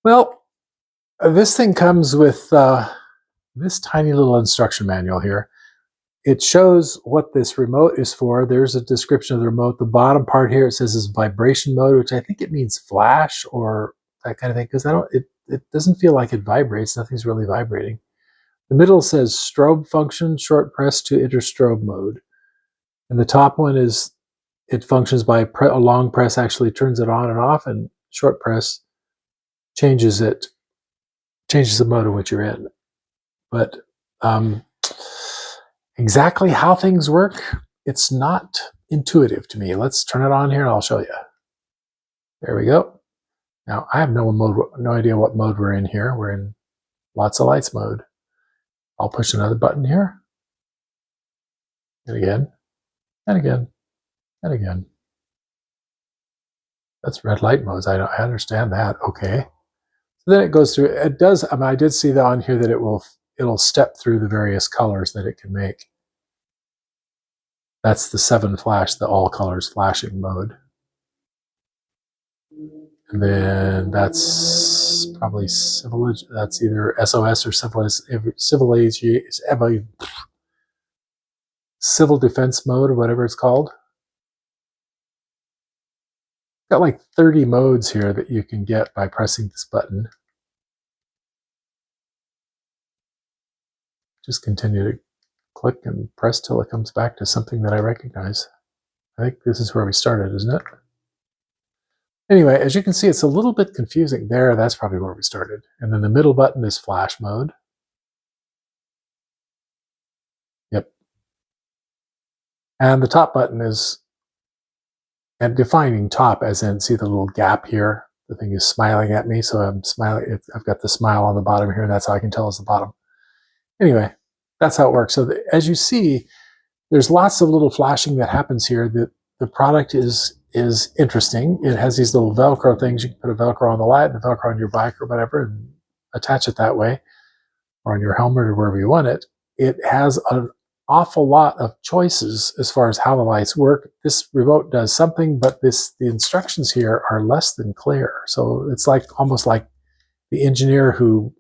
Well, this thing comes with this tiny little instruction manual here. It shows what this remote is for. There's a description of the remote. The bottom part here, it says is vibration mode, which I think it means flash or that kind of thing, because it doesn't feel like it vibrates. Nothing's really vibrating. The middle says strobe function, short press to enter strobe mode. And the top one is, it functions by a long press actually turns it on and off, and short press changes the mode in which you're in. But exactly how things work, it's not intuitive to me. Let's turn it on here and I'll show you. There we go. Now I have no idea what mode we're in here. We're in lots of lights mode. I'll push another button here. And again, and again, and again. That's red light modes. I understand that. Okay. So then it goes through. It does. I mean, I did see that on here that it'll step through the various colors that it can make. That's the 7 flash, the all colors flashing mode. And then that's probably that's either SOS or civil defense mode or whatever it's called. Got like 30 modes here that you can get by pressing this button. Just continue to click and press till it comes back to something that I recognize. I think this is where we started, isn't it? Anyway, as you can see, it's a little bit confusing. There, that's probably where we started. And then the middle button is flash mode. Yep. And the top button is, and defining top as in, see the little gap here? The thing is smiling at me, so I'm smiling. I've got the smile on the bottom here, and that's how I can tell it's the bottom. Anyway, that's how it works. So as you see, there's lots of little flashing that happens here. The product is interesting. It has these little Velcro things. You can put a Velcro on the light and a Velcro on your bike or whatever and attach it that way, or on your helmet or wherever you want it. It has an awful lot of choices as far as how the lights work. This remote does something, but the instructions here are less than clear. So it's like almost like the engineer who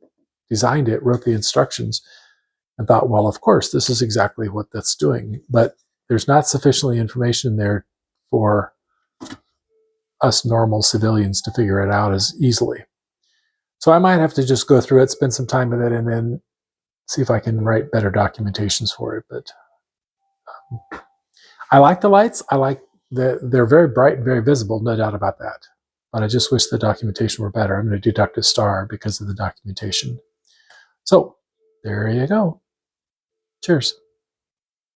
designed it wrote the instructions and thought, well, of course, this is exactly what that's doing. But there's not sufficiently information there for us normal civilians to figure it out as easily. So I might have to just go through it, spend some time with it, and then see if I can write better documentations for it. But I like the lights. I like they're very bright and very visible, no doubt about that. But I just wish the documentation were better. I'm going to deduct a star because of the documentation. So there you go. Cheers.